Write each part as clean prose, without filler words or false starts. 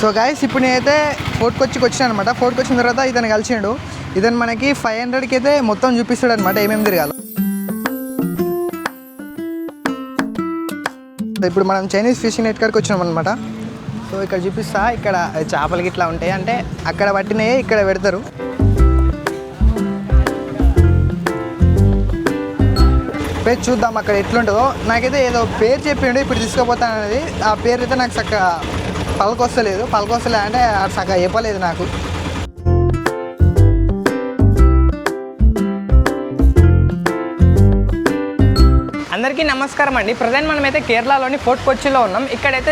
So guys ఇప్పుడు నేనైతే ఫోర్ట్కి వచ్చిన అనమాట. ఫోర్ట్కి వచ్చిన తర్వాత ఇతను కలిసిండు. ఇతను మనకి 500కి అయితే మొత్తం చూపిస్తాడు అనమాట ఏమేమి తిరగాలి. ఇప్పుడు మనం చైనీస్ ఫిషింగ్ నెట్ కాడికి వచ్చినాం అనమాట. సో ఇక్కడ చూపిస్తా, ఇక్కడ చేపలకి ఇట్లా ఉంటాయి అంటే అక్కడ పట్టినవి ఇక్కడ పెడతారు. పేరు చూద్దాం అక్కడ ఎట్లుంటుందో. నాకైతే ఏదో పేరు చెప్పిండు ఇప్పుడు తీసుకుపోతాను అనేది. ఆ పేరు అయితే నాకు చక్కగా పలకొస్తలే అంటే చక్కగా చెప్పలేదు నాకు. అందరికీ నమస్కారం అండి. ప్రజెంట్ మనమైతే కేరళలోని ఫోర్ట్ కొచ్చిలో ఉన్నాం. ఇక్కడైతే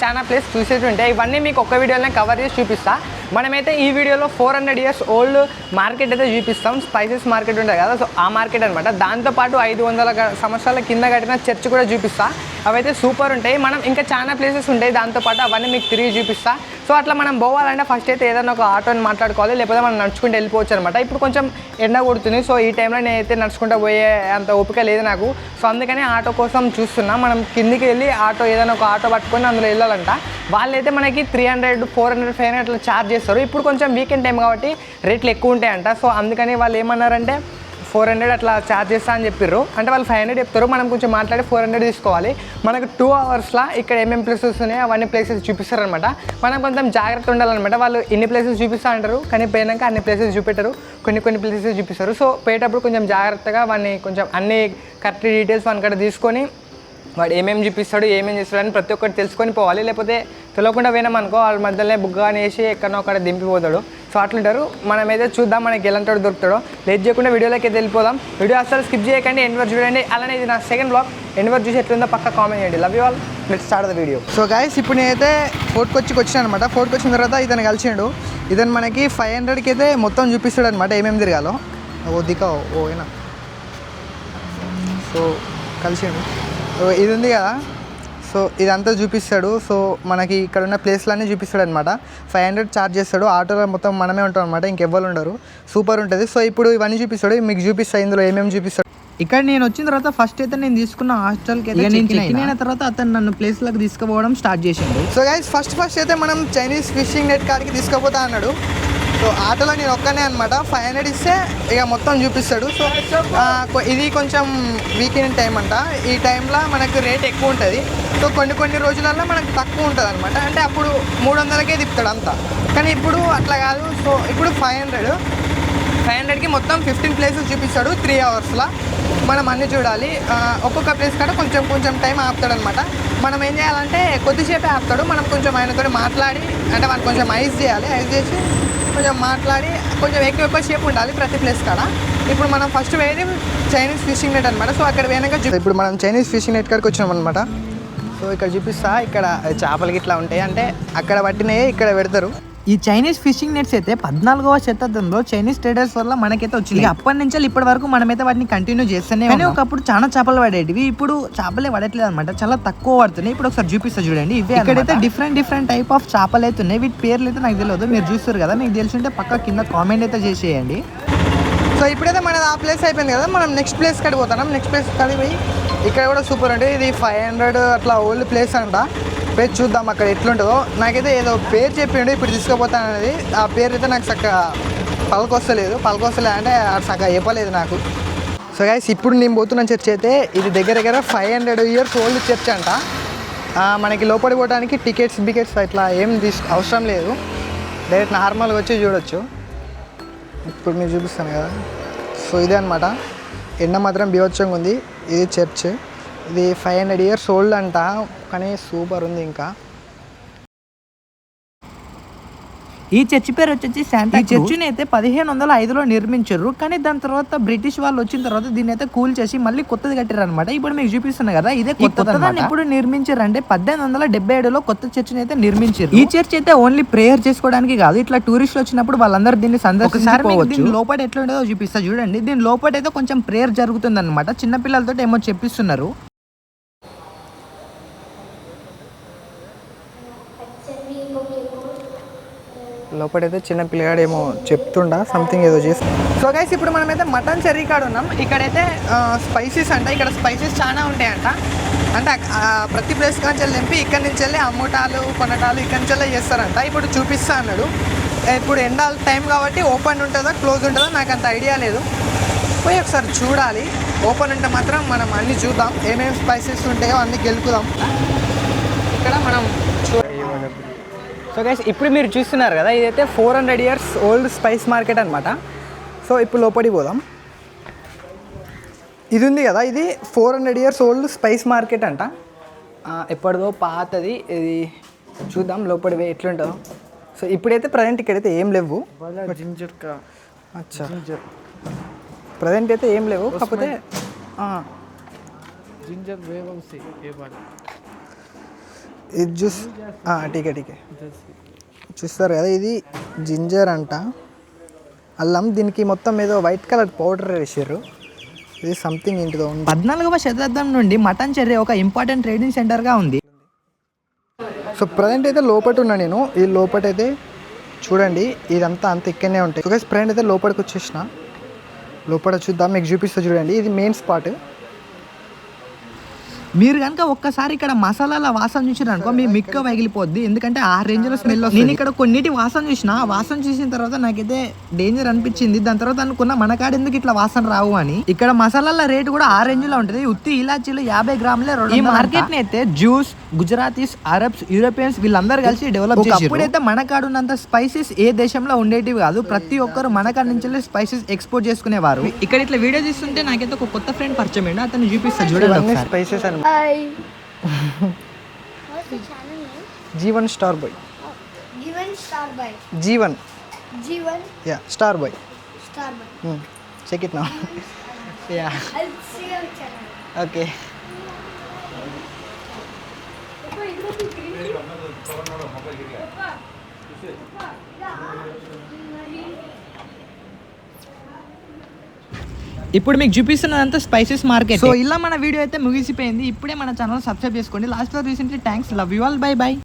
చాలా ప్లేస్ చూసేవి ఉంటాయి. ఇవన్నీ మీకు ఒక వీడియోలోనే కవర్ చేసి చూపిస్తా. మనమైతే ఈ వీడియోలో 400 years ఓల్డ్ మార్కెట్ అయితే చూపిస్తాం. స్పైసెస్ మార్కెట్ ఉంటుంది కదా, సో ఆ మార్కెట్ అనమాట. దాంతోపాటు 500 సంవత్సరాల కింద కట్టిన చర్చ్ కూడా చూపిస్తా. అవైతే సూపర్ ఉంటాయి. మనం ఇంకా చాలా ప్లేసెస్ ఉంటాయి దాంతోపాటు, అవన్నీ మీకు తిరిగి చూపిస్తా. సో అట్లా మనం పోవాలంటే ఫస్ట్ అయితే ఏదైనా ఒక ఆటోని మాట్లాడుకోవాలి, లేకపోతే మనం నడుచుకుంటూ వెళ్ళిపోవచ్చు అనమాట. ఇప్పుడు కొంచెం ఎండ కొడుతుంది, సో ఈ టైంలో నేనైతే నడుచుకుంటూ పోయే అంత ఓపిక లేదు నాకు. సో అందుకని ఆటో కోసం చూస్తున్నా. మనం కిందికి వెళ్ళి ఆటో ఏదైనా ఒక ఆటో పట్టుకొని అందులో వెళ్ళాలంట. వాళ్ళైతే మనకి 300, 400, 500 అట్లా ఛార్జ్ చేస్తారు. ఇప్పుడు కొంచెం వీకెండ్ టైం కాబట్టి రేట్లు ఎక్కువ ఉంటాయంట. సో అందుకని వాళ్ళు ఏమన్నారంటే 400 అట్లా ఛార్జ్ చేస్తా అని చెప్పారు. అంటే వాళ్ళు 500 చెప్తారు, మనం కొంచెం మాట్లాడి 400 తీసుకోవాలి. మనకు 2 hours ఇక్కడ ఏమేమి ప్లేసెస్ ఉన్నాయో అవన్నీ ప్లేసెస్ చూపిస్తారనమాట. మనం కొంచెం జాగ్రత్త ఉండాలన్నమాట. వాళ్ళు ఇన్ని ప్లేసెస్ చూపిస్తా అంటారు, కానీ పోయినాక అన్ని ప్లేసెస్ చూపెట్టరు, కొన్ని ప్లేసెస్ చూపిస్తారు. సో పోయేటప్పుడు కొంచెం జాగ్రత్తగా వాడిని కొంచెం అన్ని కరెక్ట్ డీటెయిల్స్ వాని కాడ తీసుకొని వాడు ఏమేమి చూపిస్తాడు ఏమేమి చేస్తాడు అని ప్రతి ఒక్కటి తెలుసుకొని పోవాలి. లేకపోతే తెలియకుండా పోయినామనుకో వాళ్ళ మధ్యలో బుగ్గాని వేసి ఎక్కడో అక్కడ దింపిపోతాడు. సో అట్లుంటారు. మనమైతే చూద్దాం మనకి ఎలాంటి దొరుకుతాడో. లేట్ చేయకుండా వీడియోలోకి అయితే వెళ్ళిపోదాం. వీడియో అసలు స్కిప్ చేయకండి, ఎండ్ వరకు చూడండి. అలానే ఇది నా సెకండ్ బ్లాగ్. ఎండ్ వరకు చూసి ఎట్లుందో పక్క కామెంట్ చేయండి. Love you all. Let's start the video. So guys ఇప్పుడు నేనైతే ఫోర్ట్కి వచ్చిన అనమాట. ఫోర్ట్కి వచ్చిన తర్వాత ఇతను కలిసిండు. ఇతను మనకి 500కి అయితే మొత్తం చూపిస్తాడు అనమాట ఏమేమి తిరగాలో. ఓనా సో కలిసిండు. సో ఇది ఉంది కదా, సో ఇదంతా చూపిస్తాడు. సో మనకి ఇక్కడ ఉన్న ప్లేస్లన్నీ చూపిస్తాడు అనమాట. 500 ఛార్జ్ చేస్తాడు. ఆటోలో మొత్తం మనమే ఉంటాం అనమాట, ఇంకెవ్వరు ఉండరు. సూపర్ ఉంటుంది. సో ఇప్పుడు ఇవన్నీ చూపిస్తాడు, మీకు చూపిస్తాయి ఇందులో ఏమేమి చూపిస్తాడు. ఇక్కడ నేను వచ్చిన తర్వాత ఫస్ట్ అయితే నేను తీసుకున్న హాస్టల్కి అయితే చెక్ అయిన తర్వాత అతను నన్ను ప్లేస్లోకి తీసుకుపోవడం స్టార్ట్ చేసిండు. సో గైస్ ఫస్ట్ అయితే మనం చైనీస్ ఫిషింగ్ నెట్ కాడికి తీసుకుపోతా అన్నాడు. సో ఆటోలో నేను ఒక్కనే అనమాట. 500 ఇస్తే ఇక మొత్తం చూపిస్తాడు. సో ఇది కొంచెం వీకెండ్ టైం అంట. ఈ టైంలో మనకు రేట్ ఎక్కువ ఉంటుంది. సో కొన్ని రోజులలో మనకు తక్కువ ఉంటుంది అనమాట. అంటే అప్పుడు 300కే తిప్పుతాడు అంతా, కానీ ఇప్పుడు అట్లా కాదు. సో ఇప్పుడు 500కి మొత్తం 15 ప్లేసెస్ చూపిస్తాడు 3 hours. మనం అన్నీ చూడాలి. ఒక్కొక్క ప్లేస్ కాడ కొంచెం టైం ఆపుతాడు అనమాట. మనం ఏం చేయాలంటే కొద్దిసేపే ఆపుతాడు. మనం కొంచెం ఆయనతో మాట్లాడి, అంటే మనం కొంచెం ఐస్ చేయాలి. ఐస్ చేసి కొంచెం మాట్లాడి కొంచెం ఎక్కువ సేపు ఉండాలి ప్రతి ప్లేస్ కాడ. ఇప్పుడు మనం ఫస్ట్ వేది చైనీస్ ఫిషింగ్ నెట్ అనమాట. సో అక్కడ పోయినాక ఇప్పుడు మనం చైనీస్ ఫిషింగ్ నెట్ కాడికి వచ్చినాం అనమాట. సో ఇక్కడ చూపిస్తా, ఇక్కడ చేపలకి ఇట్లా ఉంటాయి అంటే అక్కడ పట్టినవి ఇక్కడ పెడతారు. ఈ చైనీస్ ఫిషింగ్ నెట్స్ అయితే 14వ శతాబ్దంలో చైనీస్ ట్రేడర్స్ వల్ల మనకైతే వచ్చింది. అప్పటి నుంచి ఇప్పటి వరకు మనమైతే వాటిని కంటిన్యూ చేస్తూనే. కానీ ఒకప్పుడు చాలా చేపలు పడేటివి, ఇప్పుడు చేపలే పడట్లేదు అనమాట, చాలా తక్కువ పడుతున్నాయి. ఇప్పుడు ఒకసారి చూపిస్తా చూడండి. ఇక్కడైతే డిఫరెంట్ టైప్ ఆఫ్ చేపలు అయితే ఉన్నాయి. వీటి పేర్లు అయితే నాకు తెలియదు, మీరు చూస్తారు కదా, మీకు తెలిసి ఉంటే పక్క కింద కామెంట్ అయితే చేసేయండి. సో ఇప్పుడైతే మనది ఆ ప్లేస్ అయిపోయింది కదా, మనం నెక్స్ట్ ప్లేస్ కాడికి పోతున్నాం. నెక్స్ట్ ప్లేస్ కాడికి పోయి ఇక్కడ కూడా సూపర్ ఉంటుంది. ఇది 500 అట్లా ఓల్డ్ ప్లేస్ అంట. పేరు చూద్దాం అక్కడ ఎట్లుంటుందో. నాకైతే ఏదో పేరు చెప్పిండు ఇప్పుడు తీసుకుపోతాను అనేది. ఆ పేరు అయితే నాకు చక్కగా పలకొస్తలే అంటే చక్కగా చెప్పలేదు నాకు. సో గైస్ ఇప్పుడు నేను పోతున్న చర్చ్ అయితే ఇది దగ్గర 500 years ఓల్డ్ చర్చ్ అంట. మనకి లోపలికి పోవడానికి టికెట్స్ ఇట్లా ఏం అవసరం లేదు, డైరెక్ట్ నార్మల్గా వచ్చి చూడొచ్చు. ఇప్పుడు మీరు చూపిస్తాను కదా. సో ఇదే అనమాట. ఎండ మాత్రం బీభత్సంగా ఉంది. ఇది చర్చ్, ఇది 500 years ఓల్డ్ అంట, కానీ సూపర్ ఉంది. ఇంకా ఈ చర్చి పేరు వచ్చేసి శాంటా. ఈ చర్చిని అయితే 1505లో నిర్మించారు, కానీ దాని తర్వాత బ్రిటిష్ వాళ్ళు వచ్చిన తర్వాత దీన్ని అయితే కూల్ చేసి మళ్ళీ కొత్తది కట్టారు అనమాట. ఇప్పుడు మీకు చూపిస్తున్నా కదా, ఇదే కొత్తదాన్ని ఇప్పుడు నిర్మించారు. అంటే 1877లో కొత్త చర్చిని అయితే నిర్మించారు. ఈ చర్చ్ అయితే ఓన్లీ ప్రేయర్ చేసుకోవడానికి కాదు, ఇట్లా టూరిస్టులు వచ్చినప్పుడు వాళ్ళందరూ దీన్ని సందర్శించుకోవచ్చు. దీని లోపల ఎట్లా ఉండేదో చూపిస్తా చూడండి. దీని లోపల అయితే కొంచెం ప్రేయర్ జరుగుతుంది అనమాట. చిన్నపిల్లలతో ఏమో చెప్పిస్తున్నారు. లోపలైతే చిన్న పిల్లగాడు ఏమో చెప్తుండా సంథింగ్ ఏదో చేసి. సో గైస్ ఇప్పుడు మనమైతే మటన్ చెర్రీ కాడ ఉన్నాం. ఇక్కడైతే స్పైసెస్ అంట, ఇక్కడ స్పైసెస్ చాలా ఉంటాయంట. అంటే ప్రతి ప్లేస్ నుంచి వెళ్ళి తెంపి ఇక్కడి నుంచి వెళ్ళి అమ్మటాలు కొనటాలు ఇక్కడి నుంచి వెళ్ళి చేస్తారంట. ఇప్పుడు చూపిస్తా అన్నాడు. ఇప్పుడు ఎండాల టైం కాబట్టి ఓపెన్ ఉంటుందా క్లోజ్ ఉంటుందో నాకు అంత ఐడియా లేదు. పోయి ఒకసారి చూడాలి. ఓపెన్ ఉంటే మాత్రం మనం అన్నీ చూద్దాం, ఏమేమి స్పైసెస్ ఉంటాయో అన్నీ గెలుకుదాం. ఇక్కడ మనం సో గైస్ ఇప్పుడు మీరు చూస్తున్నారు కదా, ఇదైతే 400 years ఓల్డ్ స్పైస్ మార్కెట్ అనమాట. సో ఇప్పుడు లోపలికి పోదాం. ఇది ఉంది కదా, ఇది 400 years ఓల్డ్ స్పైస్ మార్కెట్ అంట. ఎప్పటిదో పాతది ఇది. చూద్దాం లోపలికి ఎట్లుంటుందో. సో ఇప్పుడైతే ప్రజెంట్ ఇక్కడైతే ఏం లేవు. అచ్చా ప్రజెంట్ అయితే ఏం లేవు, కాకపోతే ఇది టీకే చూస్తారు కదా, ఇది జింజర్ అంట, అల్లం. దీనికి మొత్తం ఏదో వైట్ కలర్ పౌడర్ వేసారు. ఇది సంథింగ్ ఏంటిదో. 14వ శతాబ్దం నుండి మటన్ చెర్రీ ఒక ఇంపార్టెంట్ ట్రేడింగ్ సెంటర్గా ఉంది. సో ప్రజెంట్ అయితే లోపల ఉన్నా నేను. ఈ లోపల అయితే చూడండి ఇదంతా అంత ఇక్కడనే ఉంటాయి. సో ప్రజెంట్ అయితే లోపలికి వచ్చేసిన. లోపల చూద్దాం, మీకు చూపిస్తా చూడండి. ఇది మెయిన్ స్పాట్. మీరు కనుక ఒక్కసారి ఇక్కడ మసాలాల వాసన చూసిరనుకో మీ మిక్క పగిలిపోద్ది, ఎందుకంటే ఆ రేంజ్లో స్మెల్ వస్తుంది. నేను ఇక్కడ కొన్నిటి వాసన చూసిన, వాసన చూసిన తర్వాత నాకైతే డేంజర్ అనిపించింది. దాని తర్వాత అనుకున్నా మన కాడ ఎందుకు ఇట్లా వాసన రావు అని. ఇక్కడ మసాలాల రేటు కూడా ఆ రేంజ్లో ఉంటుంది. ఉత్తి ఇలాచీలు 50 గ్రాములే. ఈ మార్కెట్ ని అయితే జ్యూస్, గుజరాతీస్, అరబ్స్, యూరోపియన్స్ వీళ్ళందరూ కలిసి డెవలప్ చేశారు. అప్పుడైతే మన కాడ ఉన్నంత స్పైసెస్ ఏ దేశంలో ఉండేటివి కాదు. ప్రతి ఒక్కరు మన కాడ నుంచి స్పైసెస్ ఎక్స్పోర్ట్ చేసుకునేవారు. ఇక్కడ ఇట్లా వీడియో తీస్తుంటే నాకైతే ఒక కొత్త ఫ్రెండ్ పరిచయం అయ్యిండు. అతను చూపిస్తా చూడండి. స్పైసెస్ అని Hi. What's your channel name? Jeevan star boy. Given Star Boy. Jeevan G1 yeah star boy. Star Boy. Check it now. Yeah I'll see your channel. Okay. ఇప్పుడు మీకు చూపిస్తున్నదంతా స్పైసెస్ మార్కెట్. సో ఇలా మన వీడియో అయితే ముగిసిపోయింది. ఇప్పుడే మన ఛానల్ సబ్స్క్రైబ్ చేసుకోండి. Last లో recently thanks, love you all, by by.